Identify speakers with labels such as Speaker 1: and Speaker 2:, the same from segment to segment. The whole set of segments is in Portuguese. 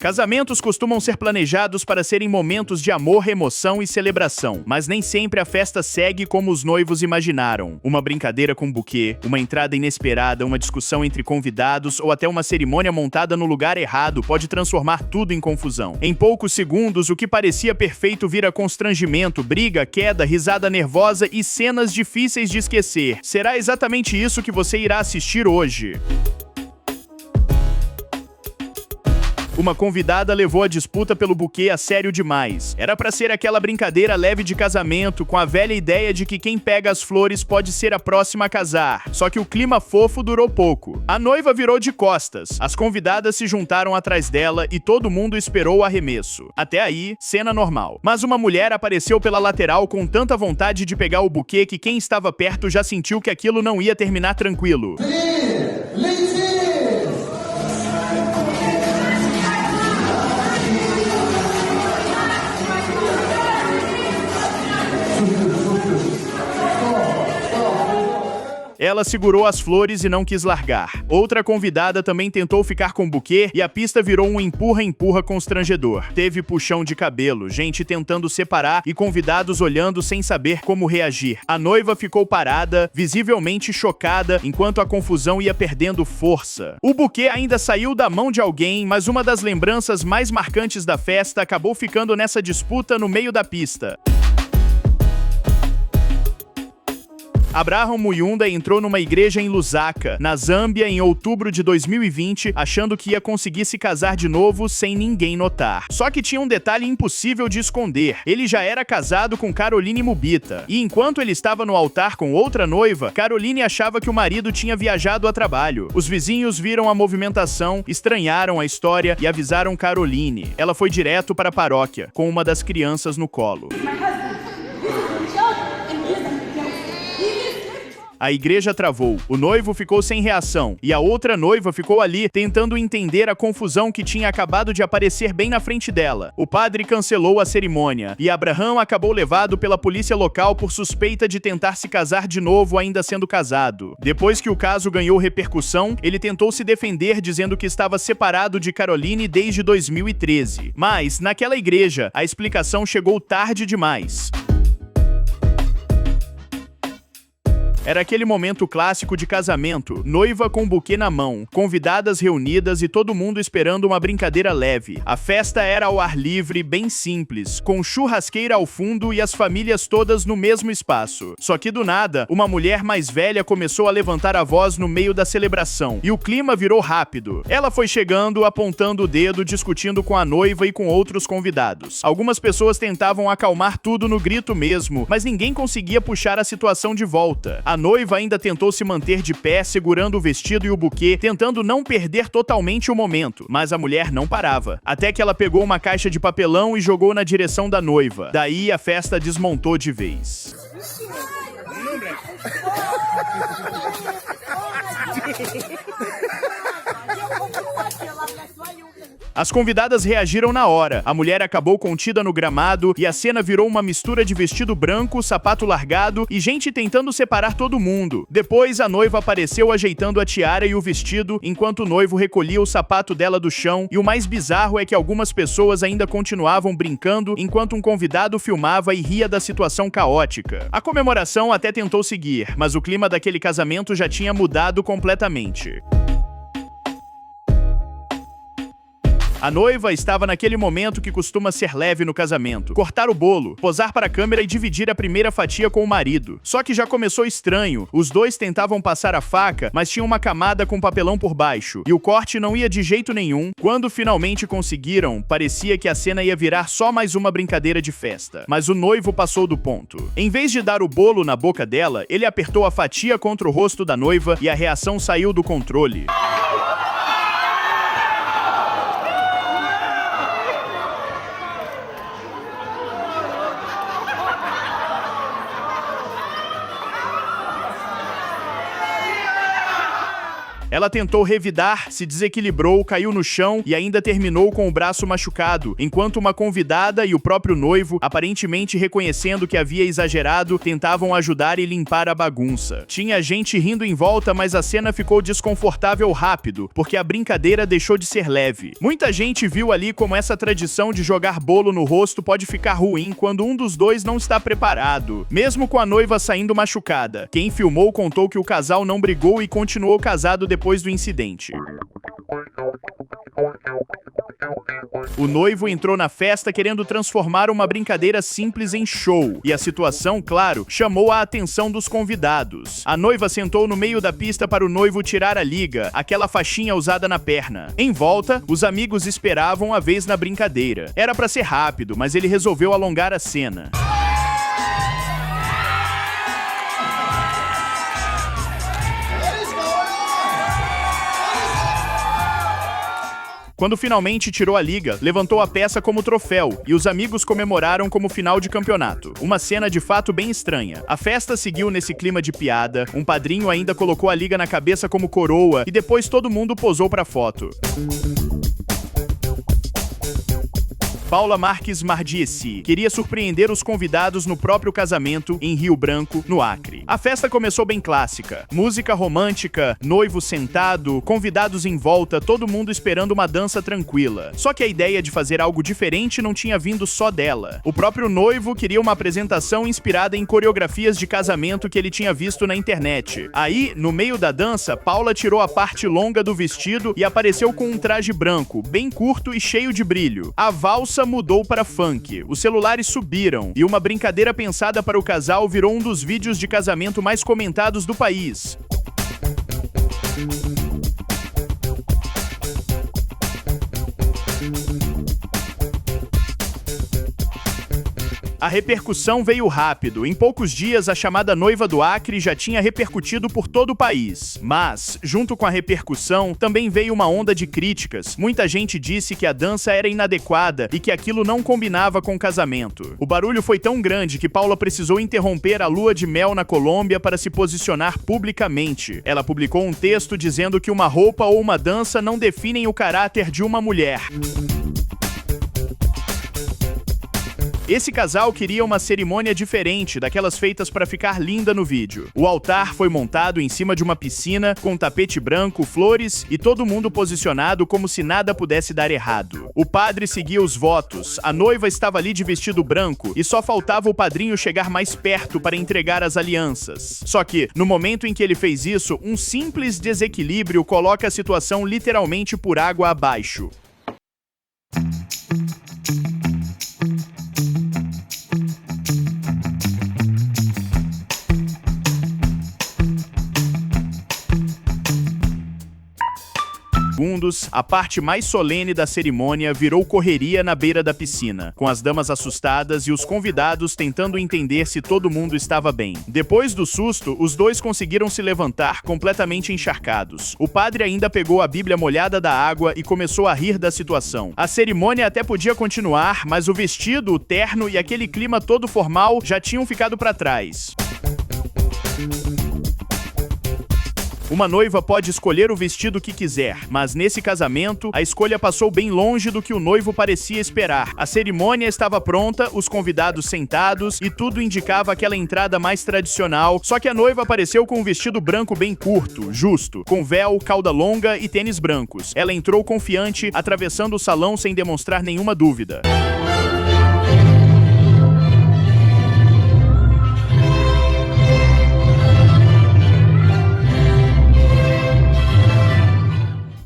Speaker 1: Casamentos costumam ser planejados para serem momentos de amor, emoção e celebração, mas nem sempre a festa segue como os noivos imaginaram. Uma brincadeira com buquê, uma entrada inesperada, uma discussão entre convidados ou até uma cerimônia montada no lugar errado pode transformar tudo em confusão. Em poucos segundos, o que parecia perfeito vira constrangimento, briga, queda, risada nervosa e cenas difíceis de esquecer. Será exatamente isso que você irá assistir hoje. Uma convidada levou a disputa pelo buquê a sério demais. Era pra ser aquela brincadeira leve de casamento, com a velha ideia de que quem pega as flores pode ser a próxima a casar. Só que o clima fofo durou pouco. A noiva virou de costas, as convidadas se juntaram atrás dela e todo mundo esperou o arremesso. Até aí, cena normal. Mas uma mulher apareceu pela lateral com tanta vontade de pegar o buquê que quem estava perto já sentiu que aquilo não ia terminar tranquilo. Ela segurou as flores e não quis largar. Outra convidada também tentou ficar com o buquê e a pista virou um empurra-empurra constrangedor. Teve puxão de cabelo, gente tentando separar e convidados olhando sem saber como reagir. A noiva ficou parada, visivelmente chocada, enquanto a confusão ia perdendo força. O buquê ainda saiu da mão de alguém, mas uma das lembranças mais marcantes da festa acabou ficando nessa disputa no meio da pista. Abraham Muyunda entrou numa igreja em Lusaka, na Zâmbia, em outubro de 2020, achando que ia conseguir se casar de novo sem ninguém notar. Só que tinha um detalhe impossível de esconder. Ele já era casado com Caroline Mubita. E enquanto ele estava no altar com outra noiva, Caroline achava que o marido tinha viajado a trabalho. Os vizinhos viram a movimentação, estranharam a história e avisaram Caroline. Ela foi direto para a paróquia, com uma das crianças no colo. A igreja travou, o noivo ficou sem reação e a outra noiva ficou ali tentando entender a confusão que tinha acabado de aparecer bem na frente dela. O padre cancelou a cerimônia e Abraham acabou levado pela polícia local por suspeita de tentar se casar de novo ainda sendo casado. Depois que o caso ganhou repercussão, ele tentou se defender dizendo que estava separado de Caroline desde 2013. Mas, naquela igreja, a explicação chegou tarde demais. Era aquele momento clássico de casamento, noiva com buquê na mão, convidadas reunidas e todo mundo esperando uma brincadeira leve. A festa era ao ar livre, bem simples, com churrasqueira ao fundo e as famílias todas no mesmo espaço. Só que do nada, uma mulher mais velha começou a levantar a voz no meio da celebração, e o clima virou rápido. Ela foi chegando, apontando o dedo, discutindo com a noiva e com outros convidados. Algumas pessoas tentavam acalmar tudo no grito mesmo, mas ninguém conseguia puxar a situação de volta. A noiva ainda tentou se manter de pé, segurando o vestido e o buquê, tentando não perder totalmente o momento, mas a mulher não parava. Até que ela pegou uma caixa de papelão e jogou na direção da noiva. Daí a festa desmontou de vez. As convidadas reagiram na hora. A mulher acabou contida no gramado e a cena virou uma mistura de vestido branco, sapato largado e gente tentando separar todo mundo. Depois, a noiva apareceu ajeitando a tiara e o vestido, enquanto o noivo recolhia o sapato dela do chão, e o mais bizarro é que algumas pessoas ainda continuavam brincando enquanto um convidado filmava e ria da situação caótica. A comemoração até tentou seguir, mas o clima daquele casamento já tinha mudado completamente. A noiva estava naquele momento que costuma ser leve no casamento. Cortar o bolo, posar para a câmera e dividir a primeira fatia com o marido. Só que já começou estranho. Os dois tentavam passar a faca, mas tinha uma camada com papelão por baixo. E o corte não ia de jeito nenhum. Quando finalmente conseguiram, parecia que a cena ia virar só mais uma brincadeira de festa. Mas o noivo passou do ponto. Em vez de dar o bolo na boca dela, ele apertou a fatia contra o rosto da noiva e a reação saiu do controle. Ela tentou revidar, se desequilibrou, caiu no chão e ainda terminou com o braço machucado, enquanto uma convidada e o próprio noivo, aparentemente reconhecendo que havia exagerado, tentavam ajudar e limpar a bagunça. Tinha gente rindo em volta, mas a cena ficou desconfortável rápido, porque a brincadeira deixou de ser leve. Muita gente viu ali como essa tradição de jogar bolo no rosto pode ficar ruim quando um dos dois não está preparado, mesmo com a noiva saindo machucada. Quem filmou contou que o casal não brigou e continuou casado depois do incidente. O noivo entrou na festa querendo transformar uma brincadeira simples em show, e a situação, claro, chamou a atenção dos convidados. A noiva sentou no meio da pista para o noivo tirar a liga, aquela faixinha usada na perna. Em volta, os amigos esperavam a vez na brincadeira. Era para ser rápido, mas ele resolveu alongar a cena. Quando finalmente tirou a liga, levantou a peça como troféu e os amigos comemoraram como final de campeonato. Uma cena de fato bem estranha. A festa seguiu nesse clima de piada, um padrinho ainda colocou a liga na cabeça como coroa e depois todo mundo posou pra foto. Paula Marques Mardieci queria surpreender os convidados no próprio casamento em Rio Branco, no Acre. A festa começou bem clássica. Música romântica, noivo sentado, convidados em volta, todo mundo esperando uma dança tranquila. Só que a ideia de fazer algo diferente não tinha vindo só dela. O próprio noivo queria uma apresentação inspirada em coreografias de casamento que ele tinha visto na internet. Aí, no meio da dança, Paula tirou a parte longa do vestido e apareceu com um traje branco, bem curto e cheio de brilho. A valsa mudou para funk, os celulares subiram e uma brincadeira pensada para o casal virou um dos vídeos de casamento mais comentados do país. A repercussão veio rápido. Em poucos dias, a chamada noiva do Acre já tinha repercutido por todo o país. Mas, junto com a repercussão, também veio uma onda de críticas. Muita gente disse que a dança era inadequada e que aquilo não combinava com o casamento. O barulho foi tão grande que Paula precisou interromper a lua de mel na Colômbia para se posicionar publicamente. Ela publicou um texto dizendo que uma roupa ou uma dança não definem o caráter de uma mulher. Esse casal queria uma cerimônia diferente daquelas feitas para ficar linda no vídeo. O altar foi montado em cima de uma piscina, com tapete branco, flores e todo mundo posicionado como se nada pudesse dar errado. O padre seguia os votos, a noiva estava ali de vestido branco e só faltava o padrinho chegar mais perto para entregar as alianças. Só que, no momento em que ele fez isso, um simples desequilíbrio coloca a situação literalmente por água abaixo. Segundos, a parte mais solene da cerimônia virou correria na beira da piscina, com as damas assustadas e os convidados tentando entender se todo mundo estava bem. Depois do susto, os dois conseguiram se levantar completamente encharcados. O padre ainda pegou a Bíblia molhada da água e começou a rir da situação. A cerimônia até podia continuar, mas o vestido, o terno e aquele clima todo formal já tinham ficado para trás. Uma noiva pode escolher o vestido que quiser, mas nesse casamento, a escolha passou bem longe do que o noivo parecia esperar. A cerimônia estava pronta, os convidados sentados e tudo indicava aquela entrada mais tradicional, só que a noiva apareceu com um vestido branco bem curto, justo, com véu, cauda longa e tênis brancos. Ela entrou confiante, atravessando o salão sem demonstrar nenhuma dúvida.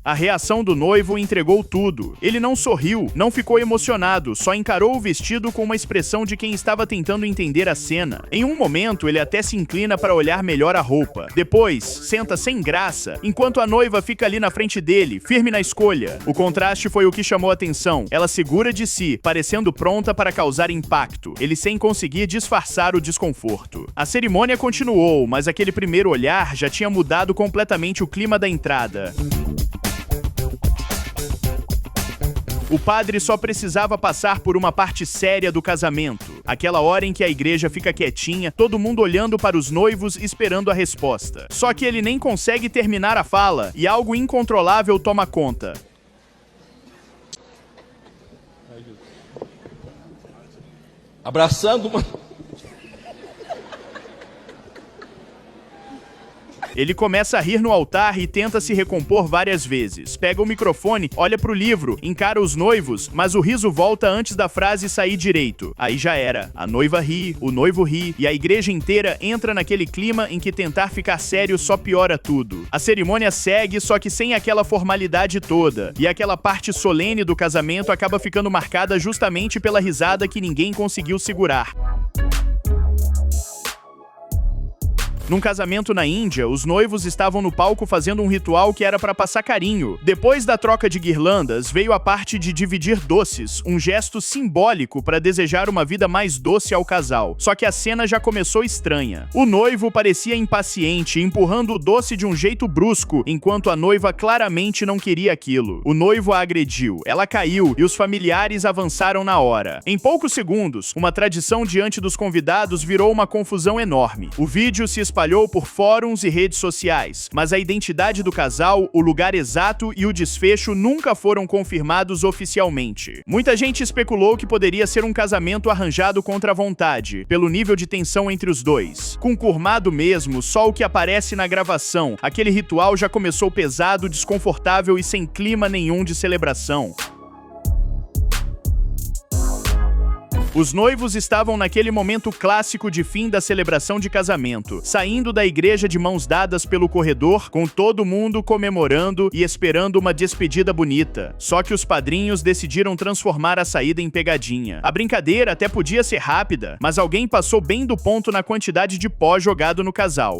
Speaker 1: A reação do noivo entregou tudo. Ele não sorriu, não ficou emocionado, só encarou o vestido com uma expressão de quem estava tentando entender a cena. Em um momento, ele até se inclina para olhar melhor a roupa. Depois, senta sem graça, enquanto a noiva fica ali na frente dele, firme na escolha. O contraste foi o que chamou a atenção. Ela segura de si, parecendo pronta para causar impacto, ele sem conseguir disfarçar o desconforto. A cerimônia continuou, mas aquele primeiro olhar já tinha mudado completamente o clima da entrada. O padre só precisava passar por uma parte séria do casamento. Aquela hora em que a igreja fica quietinha, todo mundo olhando para os noivos esperando a resposta. Só que ele nem consegue terminar a fala e algo incontrolável toma conta.
Speaker 2: Abraçando uma...
Speaker 1: Ele começa a rir no altar e tenta se recompor várias vezes. Pega o microfone, olha pro livro, encara os noivos, mas o riso volta antes da frase sair direito. Aí já era. A noiva ri, o noivo ri, e a igreja inteira entra naquele clima em que tentar ficar sério só piora tudo. A cerimônia segue, só que sem aquela formalidade toda. E aquela parte solene do casamento acaba ficando marcada justamente pela risada que ninguém conseguiu segurar. Num casamento na Índia, os noivos estavam no palco fazendo um ritual que era para passar carinho. Depois da troca de guirlandas, veio a parte de dividir doces, um gesto simbólico para desejar uma vida mais doce ao casal. Só que a cena já começou estranha. O noivo parecia impaciente, empurrando o doce de um jeito brusco, enquanto a noiva claramente não queria aquilo. O noivo a agrediu, ela caiu e os familiares avançaram na hora. Em poucos segundos, uma tradição diante dos convidados virou uma confusão enorme. O vídeo se espalhou por fóruns e redes sociais, mas a identidade do casal, o lugar exato e o desfecho nunca foram confirmados oficialmente. Muita gente especulou que poderia ser um casamento arranjado contra a vontade, pelo nível de tensão entre os dois. Concurmado mesmo, só o que aparece na gravação, aquele ritual já começou pesado, desconfortável e sem clima nenhum de celebração. Os noivos estavam naquele momento clássico de fim da celebração de casamento, saindo da igreja de mãos dadas pelo corredor, com todo mundo comemorando e esperando uma despedida bonita. Só que os padrinhos decidiram transformar a saída em pegadinha. A brincadeira até podia ser rápida, mas alguém passou bem do ponto na quantidade de pó jogado no casal.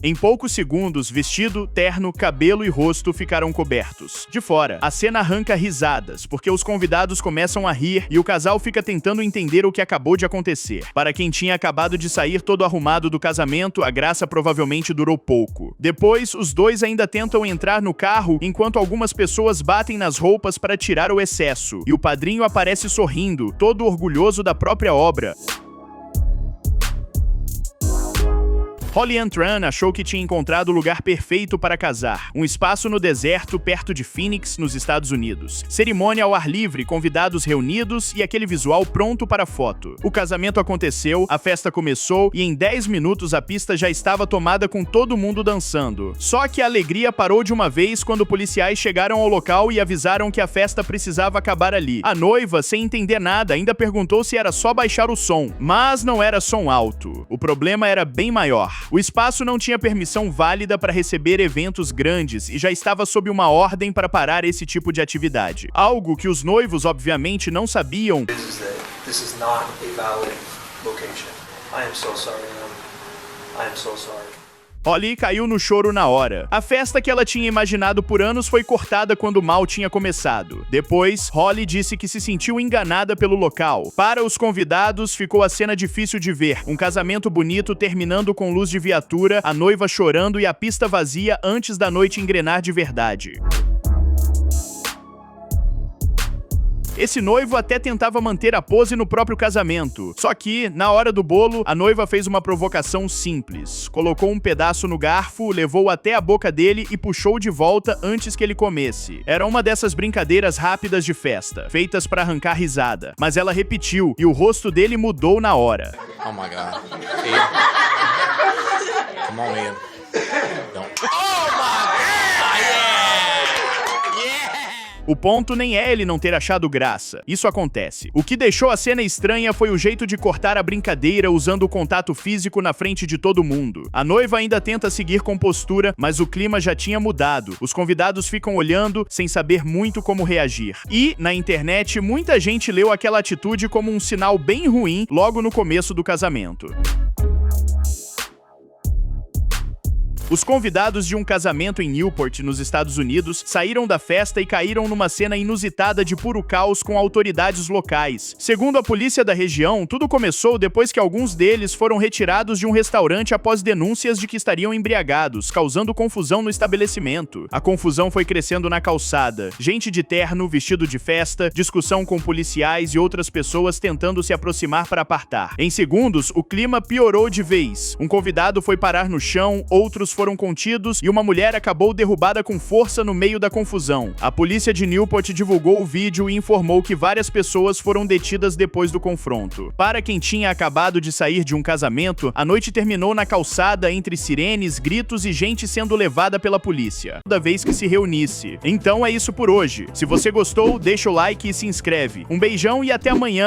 Speaker 1: Em poucos segundos, vestido, terno, cabelo e rosto ficaram cobertos. De fora, a cena arranca risadas, porque os convidados começam a rir e o casal fica tentando entender o que acabou de acontecer. Para quem tinha acabado de sair todo arrumado do casamento, a graça provavelmente durou pouco. Depois, os dois ainda tentam entrar no carro, enquanto algumas pessoas batem nas roupas para tirar o excesso. E o padrinho aparece sorrindo, todo orgulhoso da própria obra. Holly Ann Tran achou que tinha encontrado o lugar perfeito para casar, um espaço no deserto perto de Phoenix, nos Estados Unidos. Cerimônia ao ar livre, convidados reunidos e aquele visual pronto para foto. O casamento aconteceu, a festa começou e em 10 minutos a pista já estava tomada com todo mundo dançando. Só que a alegria parou de uma vez quando policiais chegaram ao local e avisaram que a festa precisava acabar ali. A noiva, sem entender nada, ainda perguntou se era só baixar o som, mas não era som alto. O problema era bem maior. O espaço não tinha permissão válida para receber eventos grandes e já estava sob uma ordem para parar esse tipo de atividade. Algo que os noivos obviamente não sabiam.
Speaker 3: This is not a valid location. I am so sorry, ma'am. I am so sorry.
Speaker 1: Holly caiu no choro na hora. A festa que ela tinha imaginado por anos foi cortada quando o mal tinha começado. Depois, Holly disse que se sentiu enganada pelo local. Para os convidados, ficou a cena difícil de ver. Um casamento bonito terminando com luz de viatura, a noiva chorando e a pista vazia antes da noite engrenar de verdade. Esse noivo até tentava manter a pose no próprio casamento. Só que, na hora do bolo, a noiva fez uma provocação simples. Colocou um pedaço no garfo, levou até a boca dele e puxou de volta antes que ele comesse. Era uma dessas brincadeiras rápidas de festa, feitas para arrancar risada. Mas ela repetiu e o rosto dele mudou na hora.
Speaker 2: Oh my God. Come on, man. Don't. Oh my God!
Speaker 1: O ponto nem é ele não ter achado graça. Isso acontece. O que deixou a cena estranha foi o jeito de cortar a brincadeira usando o contato físico na frente de todo mundo. A noiva ainda tenta seguir com postura, mas o clima já tinha mudado. Os convidados ficam olhando, sem saber muito como reagir. E, na internet, muita gente leu aquela atitude como um sinal bem ruim logo no começo do casamento. Os convidados de um casamento em Newport, nos Estados Unidos, saíram da festa e caíram numa cena inusitada de puro caos com autoridades locais. Segundo a polícia da região, tudo começou depois que alguns deles foram retirados de um restaurante após denúncias de que estariam embriagados, causando confusão no estabelecimento. A confusão foi crescendo na calçada. Gente de terno, vestido de festa, discussão com policiais e outras pessoas tentando se aproximar para apartar. Em segundos, o clima piorou de vez. Um convidado foi parar no chão, outros foram contidos e uma mulher acabou derrubada com força no meio da confusão. A polícia de Newport divulgou o vídeo e informou que várias pessoas foram detidas depois do confronto. Para quem tinha acabado de sair de um casamento, a noite terminou na calçada entre sirenes, gritos e gente sendo levada pela polícia, toda vez que se reunisse. Então é isso por hoje. Se você gostou, deixa o like e se inscreve. Um beijão e até amanhã.